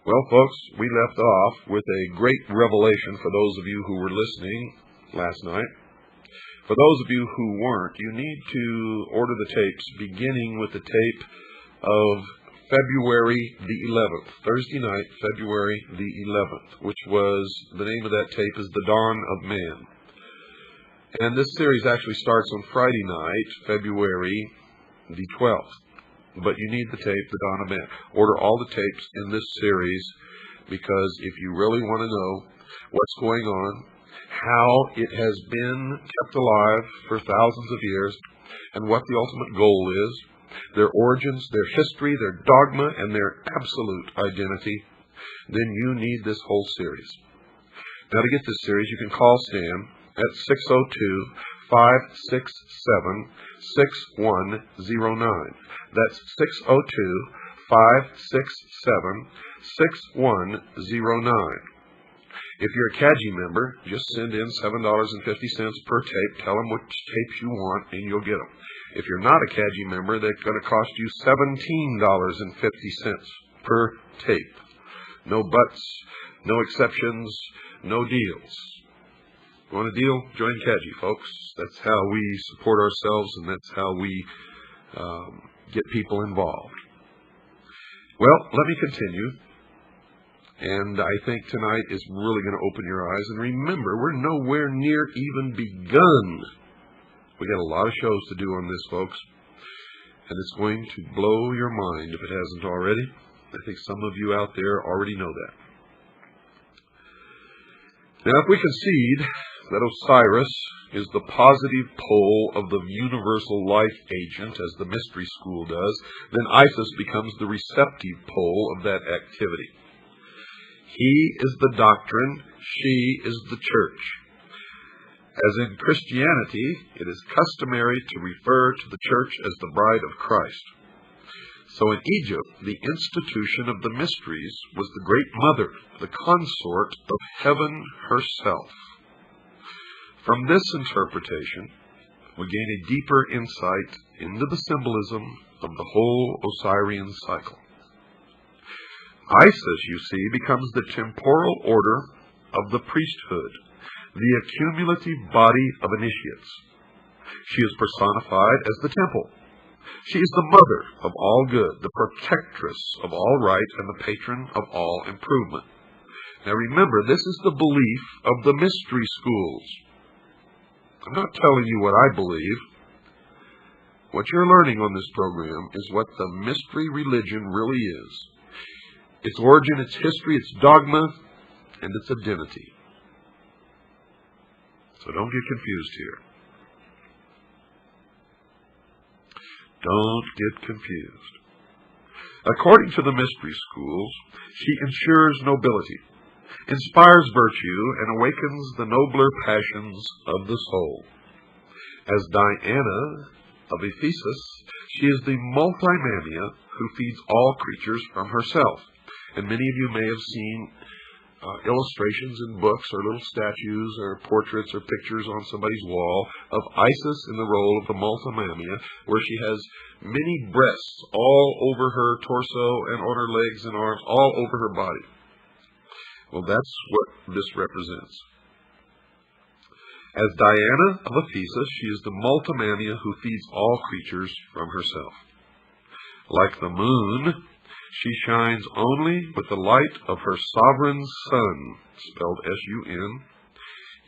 Well, folks, we left off with a great revelation for those of you who were listening last night. For those of you who weren't, you need to order the tapes, beginning with the tape of February the 11th, Thursday night, February the 11th, which was, the name of that tape is The Dawn of Man. And this series actually starts on Friday night, February the 12th. But you need the tape, The Dawn of Man. Order all the tapes in this series, because if you really want to know what's going on, how it has been kept alive for thousands of years, and what the ultimate goal is, their origins, their history, their dogma, and their absolute identity, then you need this whole series. Now, to get this series, you can call Stan at 602-567-6109. That's 602-567-6109. If you're a CAGI member, just send in $7.50 per tape. Tell them which tapes you want, and you'll get them. If you're not a CAGI member, they're going to cost you $17.50 per tape. No buts, no exceptions, no deals. You want a deal? Join CAGI, folks. That's how we support ourselves, and that's how we get people involved. Well, let me continue. And I think tonight is really going to open your eyes. And remember, we're nowhere near even begun. We got a lot of shows to do on this, folks. And it's going to blow your mind if it hasn't already. I think some of you out there already know that. Now, if we concede that Osiris is the positive pole of the universal life agent, as the mystery school does, then Isis becomes the receptive pole of that activity. He is the doctrine, she is the church. As in Christianity, it is customary to refer to the church as the bride of Christ. So in Egypt, the institution of the mysteries was the great mother, the consort of heaven herself. From this interpretation, we gain a deeper insight into the symbolism of the whole Osirian cycle. Isis, you see, becomes the temporal order of the priesthood, the accumulative body of initiates. She is personified as the temple. She is the mother of all good, the protectress of all right, and the patron of all improvement. Now remember, this is the belief of the mystery schools. I'm not telling you what I believe. What you're learning on this program is what the mystery religion really is. Its origin, its history, its dogma, and its identity. So don't get confused here. Don't get confused. According to the mystery schools, she ensures nobility, inspires virtue, and awakens the nobler passions of the soul. As Diana of Ephesus, she is the multimania who feeds all creatures from herself. And many of you may have seen illustrations in books or little statues or portraits or pictures on somebody's wall of Isis in the role of the multimania, where she has many breasts all over her torso and on her legs and arms, all over her body. Well, that's what this represents. As Diana of Ephesus, she is the multimania who feeds all creatures from herself. Like the moon, she shines only with the light of her sovereign sun, spelled S-U-N,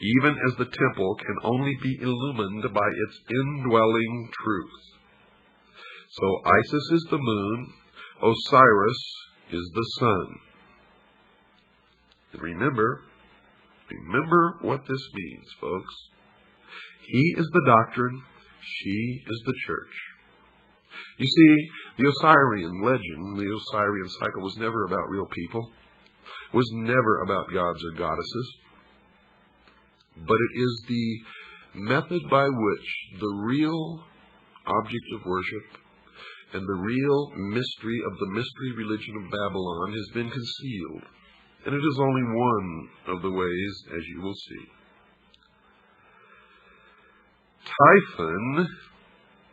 even as the temple can only be illumined by its indwelling truth. So Isis is the moon, Osiris is the sun. And remember what this means, folks. He is the doctrine, she is the church. You see, the Osirian legend, the Osirian cycle, was never about real people, was never about gods or goddesses, but it is the method by which the real object of worship and the real mystery of the mystery religion of Babylon has been concealed. And it is only one of the ways, as you will see. Typhon,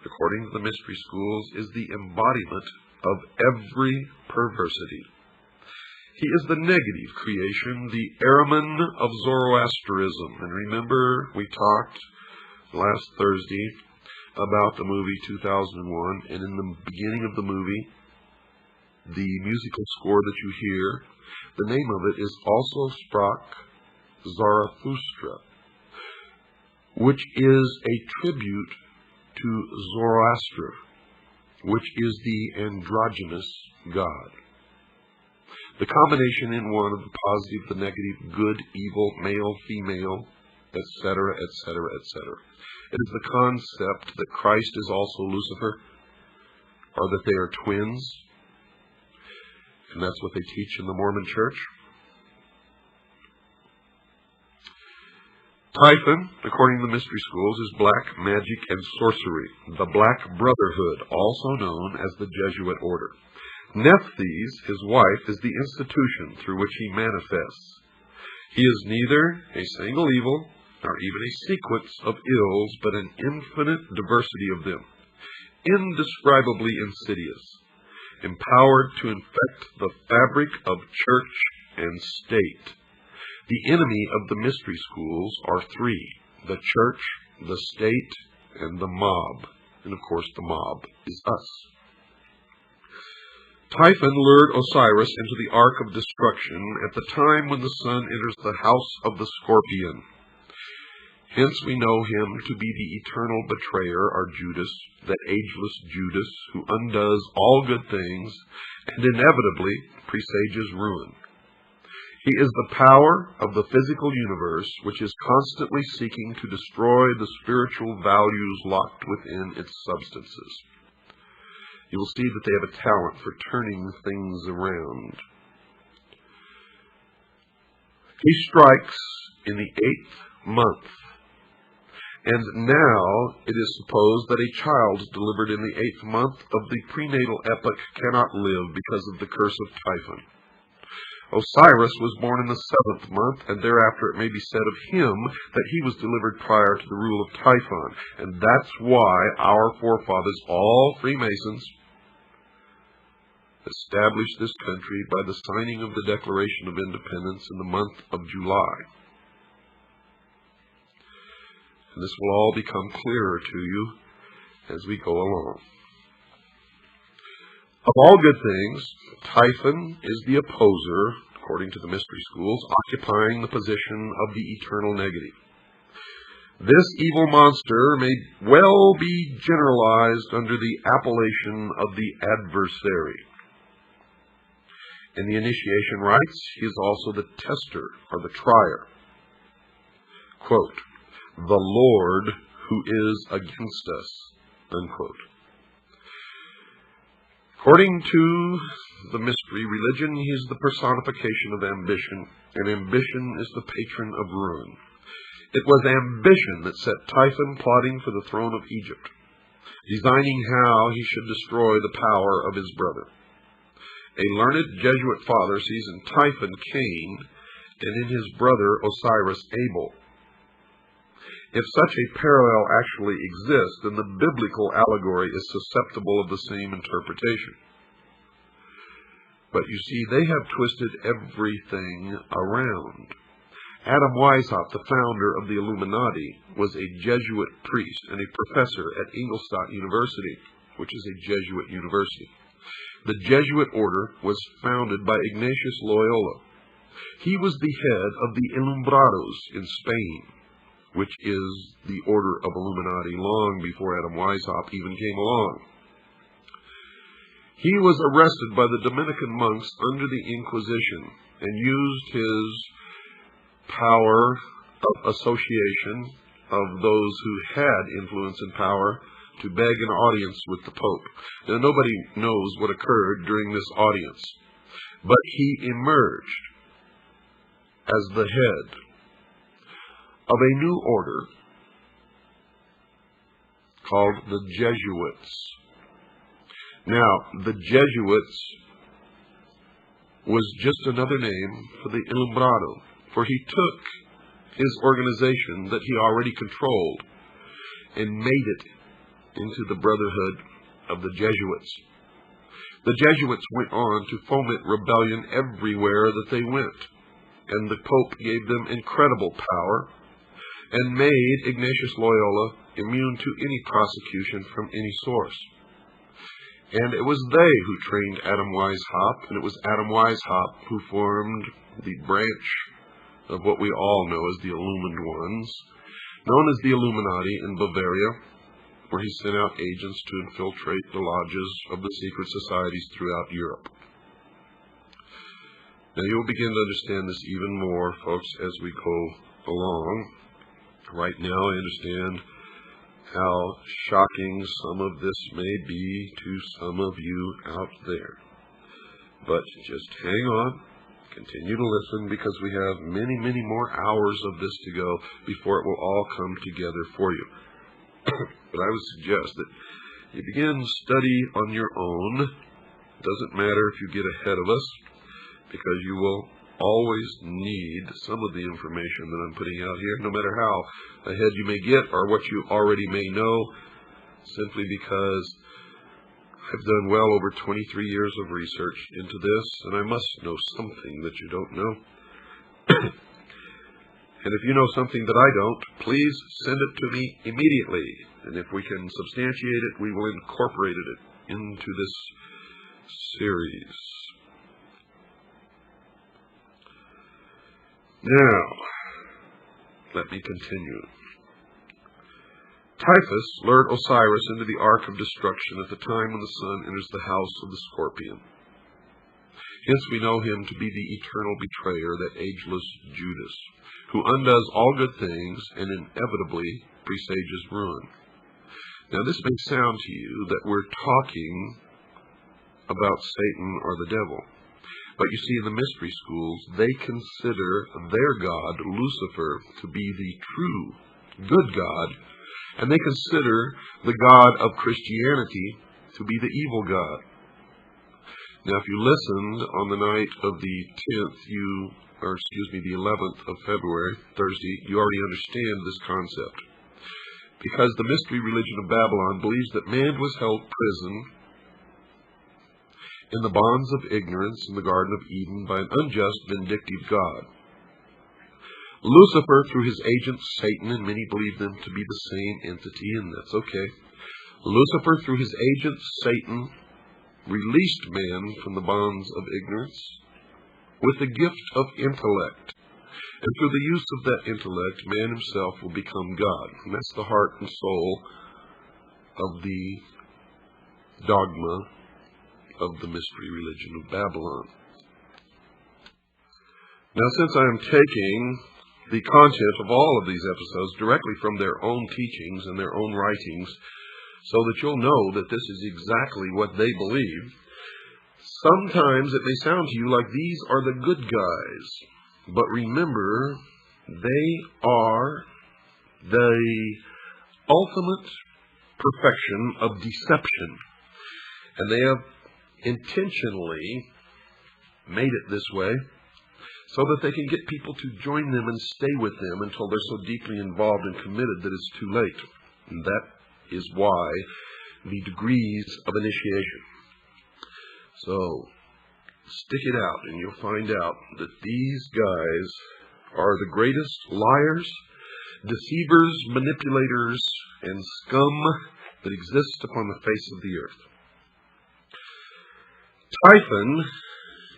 according to the mystery schools, is the embodiment of every perversity. He is the negative creation, the Ahriman of Zoroastrianism. And remember, we talked last Thursday about the movie 2001, and in the beginning of the movie, the musical score that you hear, the name of it is Also Sprach Zarathustra, which is a tribute to Zoroaster, which is the androgynous god. The combination in one of the positive, the negative, good, evil, male, female, etc., etc., etc. It is the concept that Christ is also Lucifer, or that they are twins, and that's what they teach in the Mormon Church. Typhon, according to the mystery schools, is black magic and sorcery, the Black Brotherhood, also known as the Jesuit order. Nephthys, his wife, is the institution through which he manifests. He is neither a single evil, nor even a sequence of ills, but an infinite diversity of them, indescribably insidious, empowered to infect the fabric of church and state. The enemy of the mystery schools are three: the church, the state, and the mob. And of course the mob is us. Typhon lured Osiris into the ark of destruction at the time when the sun enters the house of the scorpion. Hence we know him to be the eternal betrayer, or Judas, that ageless Judas who undoes all good things and inevitably presages ruin. He is the power of the physical universe, which is constantly seeking to destroy the spiritual values locked within its substances. You will see that they have a talent for turning things around. He strikes in the 8th month, and now it is supposed that a child delivered in the 8th month of the prenatal epoch cannot live because of the curse of Typhon. Osiris was born in the 7th month, and thereafter it may be said of him that he was delivered prior to the rule of Typhon, and that's why our forefathers, all Freemasons, established this country by the signing of the Declaration of Independence in the month of July. And this will all become clearer to you as we go along. Of all good things, Typhon is the opposer, according to the mystery schools, occupying the position of the eternal negative. This evil monster may well be generalized under the appellation of the adversary. In the initiation rites, he is also the tester, or the trier. Quote, the Lord who is against us, unquote. According to the mystery religion, he is the personification of ambition, and ambition is the patron of ruin. It was ambition that set Typhon plotting for the throne of Egypt, designing how he should destroy the power of his brother. A learned Jesuit father sees in Typhon Cain, and in his brother Osiris Abel. If such a parallel actually exists, then the biblical allegory is susceptible of the same interpretation. But you see, they have twisted everything around. Adam Weishaupt, the founder of the Illuminati, was a Jesuit priest and a professor at Ingolstadt University, which is a Jesuit university. The Jesuit order was founded by Ignatius Loyola. He was the head of the Ilumbrados in Spain, which is the order of Illuminati long before Adam Weishaupt even came along. He was arrested by the Dominican monks under the Inquisition and used his power of association of those who had influence and power to beg an audience with the Pope. Now, nobody knows what occurred during this audience, but he emerged as the head of a new order called the Jesuits. Now, the Jesuits was just another name for the Ilumbrado, for he took his organization that he already controlled and made it into the Brotherhood of the Jesuits. The Jesuits went on to foment rebellion everywhere that they went, and the Pope gave them incredible power and made Ignatius Loyola immune to any prosecution from any source. And it was they who trained Adam Weishaupt, and it was Adam Weishaupt who formed the branch of what we all know as the Illumined Ones, known as the Illuminati in Bavaria, where he sent out agents to infiltrate the lodges of the secret societies throughout Europe. Now you'll begin to understand this even more, folks, as we go along. Right now I understand how shocking some of this may be to some of you out there. But just hang on, continue to listen, because we have many, many more hours of this to go before it will all come together for you. But I would suggest that you begin study on your own. It doesn't matter if you get ahead of us, because you will always need some of the information that I'm putting out here, no matter how ahead you may get or what you already may know, simply because I've done well over 23 years of research into this, and I must know something that you don't know. And if you know something that I don't, please send it to me immediately. And if we can substantiate it, we will incorporate it into this series. Now, let me continue. Typhon lured Osiris into the ark of destruction at the time when the sun enters the house of the scorpion. Hence we know him to be the eternal betrayer, that ageless Judas, who undoes all good things and inevitably presages ruin. Now this may sound to you that we're talking about Satan or the devil. But you see, in the mystery schools, they consider their god, Lucifer, to be the true, good God, and they consider the God of Christianity to be the evil God. Now, if you listened on the night of the 10th, the 11th of February, Thursday, you already understand this concept. Because the mystery religion of Babylon believes that man was held prisoner in the bonds of ignorance in the Garden of Eden by an unjust, vindictive God. Lucifer, through his agent Satan, and many believe them to be the same entity, and that's okay. Lucifer, through his agent Satan, released man from the bonds of ignorance with the gift of intellect. And through the use of that intellect, man himself will become God. And that's the heart and soul of the dogma of the mystery religion of Babylon. Now, since I am taking the content of all of these episodes directly from their own teachings and their own writings, so that you'll know that this is exactly what they believe, sometimes it may sound to you like these are the good guys. But remember, they are the ultimate perfection of deception. And they have intentionally made it this way so that they can get people to join them and stay with them until they're so deeply involved and committed that it's too late. And that is why the degrees of initiation. So stick it out and you'll find out that these guys are the greatest liars, deceivers, manipulators, and scum that exist upon the face of the earth. Typhon,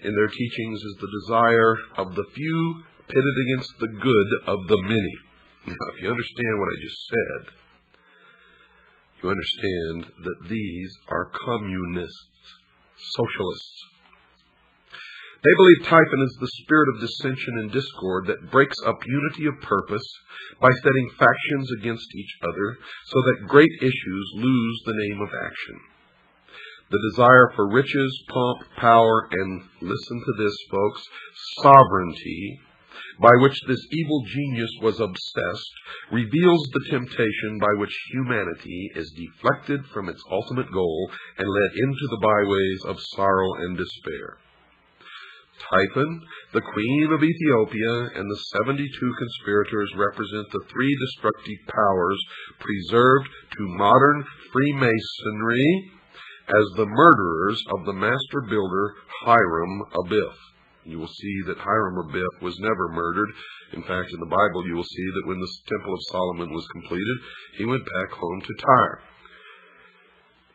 in their teachings, is the desire of the few pitted against the good of the many. Now, if you understand what I just said, you understand that these are communists, socialists. They believe Typhon is the spirit of dissension and discord that breaks up unity of purpose by setting factions against each other so that great issues lose the name of action. The desire for riches, pomp, power, and, listen to this, folks, sovereignty, by which this evil genius was obsessed, reveals the temptation by which humanity is deflected from its ultimate goal and led into the byways of sorrow and despair. Typhon, the queen of Ethiopia, and the 72 conspirators represent the three destructive powers preserved to modern Freemasonry as the murderers of the master builder Hiram Abiff. You will see that Hiram Abiff was never murdered. In fact, in the Bible you will see that when the Temple of Solomon was completed, he went back home to Tyre.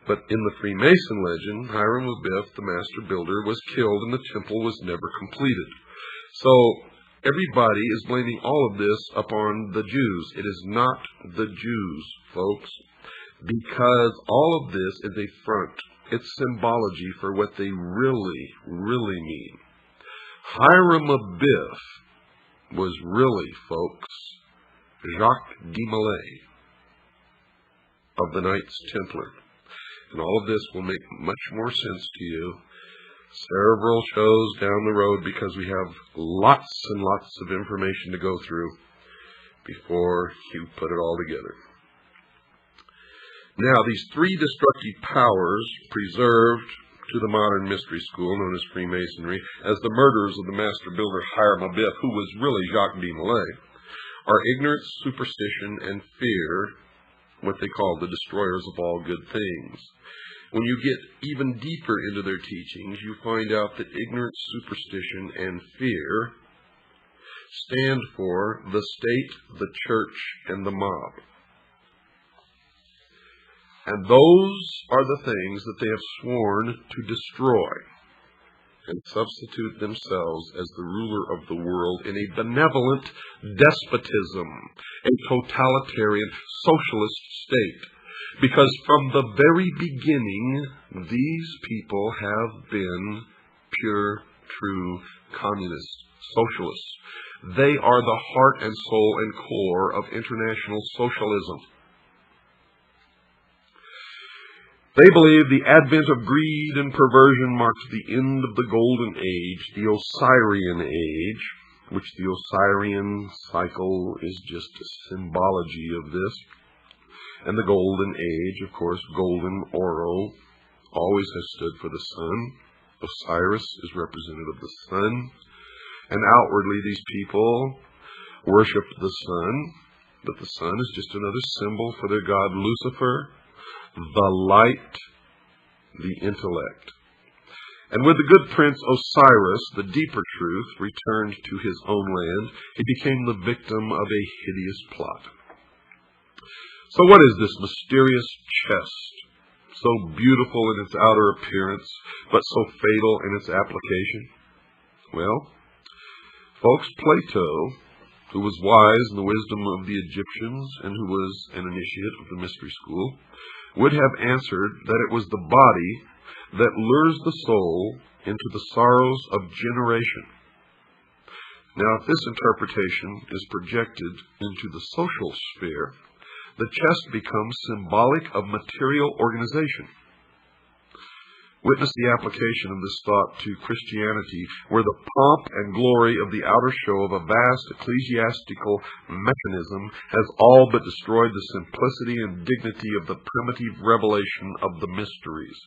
But in the Freemason legend, Hiram Abiff, the master builder, was killed and the temple was never completed. So everybody is blaming all of this upon the Jews. It is not the Jews, folks, because all of this is a front. It's symbology for what they really, really mean. Hiram Abiff was really, folks, Jacques de Molay of the Knights Templar. And all of this will make much more sense to you several shows down the road, because we have lots and lots of information to go through before you put it all together. Now, these three destructive powers preserved to the modern mystery school known as Freemasonry as the murderers of the master builder Hiram Abiff, who was really Jacques de Molay, are ignorance, superstition, and fear, what they call the destroyers of all good things. When you get even deeper into their teachings, you find out that ignorance, superstition, and fear stand for the state, the church, and the mob. And those are the things that they have sworn to destroy and substitute themselves as the ruler of the world in a benevolent despotism, a totalitarian socialist state. Because from the very beginning, these people have been pure, true communists, socialists. They are the heart and soul and core of international socialism. They believe the advent of greed and perversion marks the end of the Golden Age, the Osirian age, which the Osirian cycle is just a symbology of this. And the Golden Age, of course, golden, oro, always has stood for the sun. Osiris is representative of the sun. And outwardly, these people worship the sun, but the sun is just another symbol for their god Lucifer, the light, the intellect. And with the good prince Osiris, the deeper truth, returned to his own land, he became the victim of a hideous plot. So what is this mysterious chest, so beautiful in its outer appearance, but so fatal in its application? Well, folks, Plato, who was wise in the wisdom of the Egyptians and who was an initiate of the mystery school, would have answered that it was the body that lures the soul into the sorrows of generation. Now, if this interpretation is projected into the social sphere, the chest becomes symbolic of material organization. Witness the application of this thought to Christianity, where the pomp and glory of the outer show of a vast ecclesiastical mechanism has all but destroyed the simplicity and dignity of the primitive revelation of the mysteries.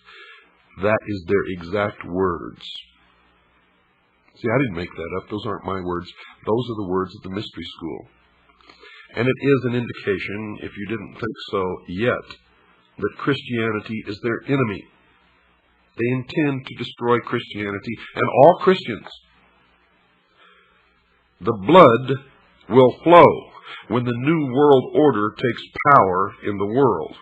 That is their exact words. See, I didn't make that up. Those aren't my words. Those are the words of the mystery school. And it is an indication, if you didn't think so yet, that Christianity is their enemy. They intend to destroy Christianity and all Christians. The blood will flow when the new world order takes power in the world.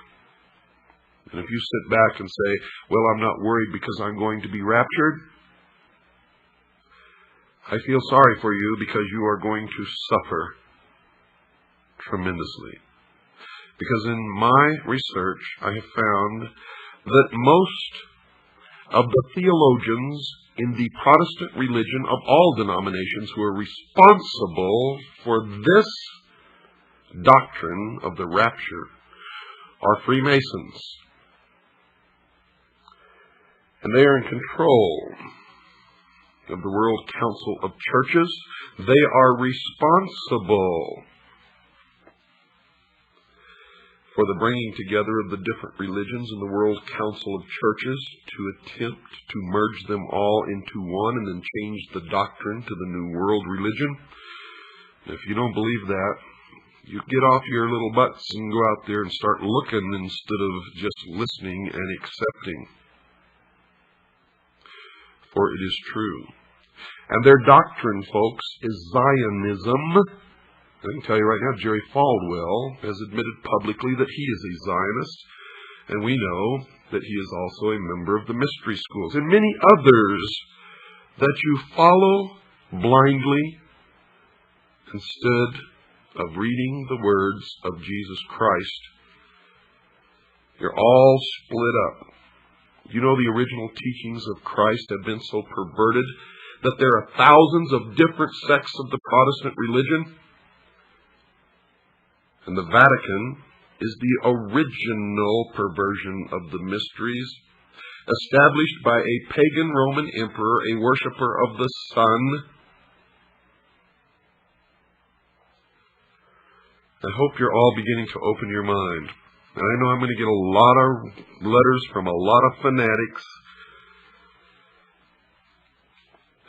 And if you sit back and say, well, I'm not worried because I'm going to be raptured, I feel sorry for you, because you are going to suffer tremendously. Because in my research, I have found that most of the theologians in the Protestant religion of all denominations who are responsible for this doctrine of the rapture are Freemasons. And they are in control of the World Council of Churches. They are responsible for the bringing together of the different religions in the World Council of Churches to attempt to merge them all into one and then change the doctrine to the New World religion. If you don't believe that, you get off your little butts and go out there and start looking instead of just listening and accepting. for it is true. And their doctrine, folks, is Zionism. I can tell you right now, Jerry Falwell has admitted publicly that he is a Zionist, and we know that he is also a member of the mystery schools, and many others that you follow blindly instead of reading the words of Jesus Christ. You're all split up. You know, the original teachings of Christ have been so perverted that there are thousands of different sects of the Protestant religion. And the Vatican is the original perversion of the mysteries, established by a pagan Roman emperor, a worshiper of the sun. I hope you're all beginning to open your mind. And I know I'm going to get a lot of letters from a lot of fanatics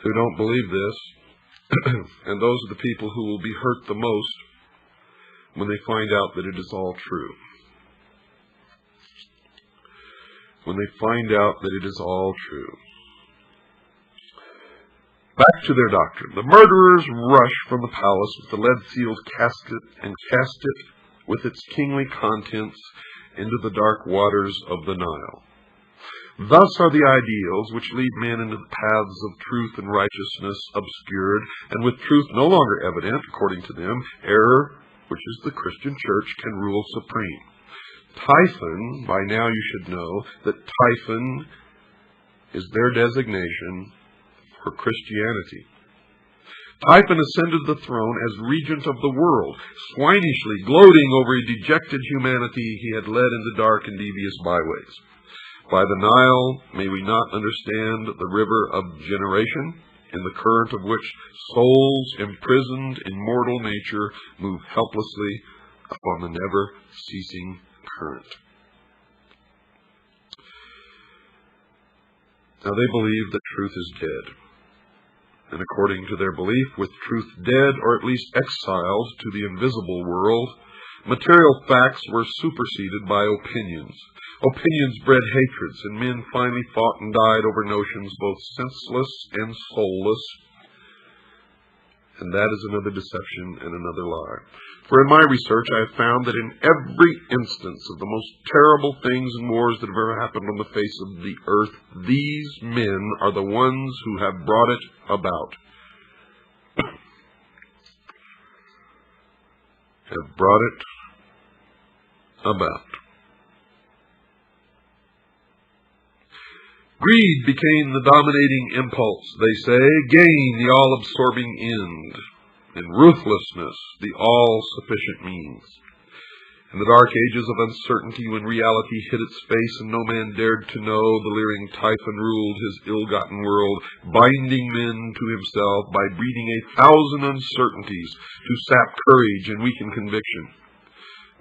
who don't believe this, and those are the people who will be hurt the most when they find out that it is all true. When they find out that it is all true. Back to their doctrine. The murderers rush from the palace with the lead-sealed casket and cast it with its kingly contents into the dark waters of the Nile. Thus are the ideals which lead men into the paths of truth and righteousness obscured, and with truth no longer evident, according to them, error, which is the Christian church, can rule supreme. Typhon, by now you should know that Typhon is their designation for Christianity. Typhon ascended the throne as regent of the world, swinishly gloating over a dejected humanity he had led into dark and devious byways. By the Nile may we not understand the river of generation, in the current of which souls imprisoned in mortal nature move helplessly upon the never-ceasing current. Now they believe that truth is dead. And according to their belief, with truth dead, or at least exiled to the invisible world, material facts were superseded by opinions. Opinions bred hatreds, and men finally fought and died over notions both senseless and soulless. And that is another deception and another lie. For in my research I have found that in every instance of the most terrible things and wars that have ever happened on the face of the earth, these men are the ones who have brought it about. Have brought it about. Greed became the dominating impulse, they say, gain the all-absorbing end, and ruthlessness the all-sufficient means. In the dark ages of uncertainty, when reality hid its face and no man dared to know, the leering Typhon ruled his ill-gotten world, binding men to himself by breeding 1,000 uncertainties to sap courage and weaken conviction.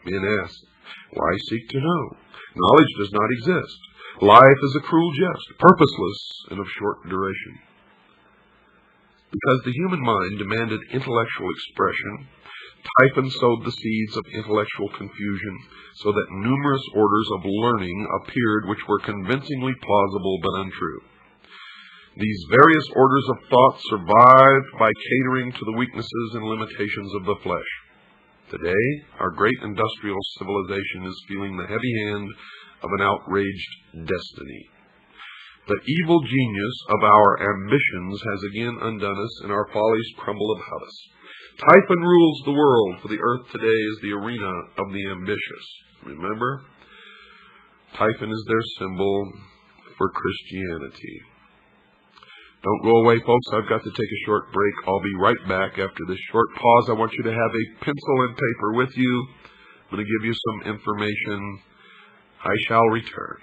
Men ask, why seek to know? Knowledge does not exist. Life is a cruel jest, purposeless and of short duration. Because the human mind demanded intellectual expression, Typhon sowed the seeds of intellectual confusion, so that numerous orders of learning appeared which were convincingly plausible but untrue. These various orders of thought survived by catering to the weaknesses and limitations of the flesh. Today, our great industrial civilization is feeling the heavy hand of an outraged destiny. The evil genius of our ambitions has again undone us, and our follies crumble about us. Typhon rules the world, for the earth today is the arena of the ambitious. Remember? Typhon is their symbol for Christianity. Don't go away, folks. I've got to take a short break. I'll be right back after this short pause. I want you to have a pencil and paper with you. I'm going to give you some information. I shall return.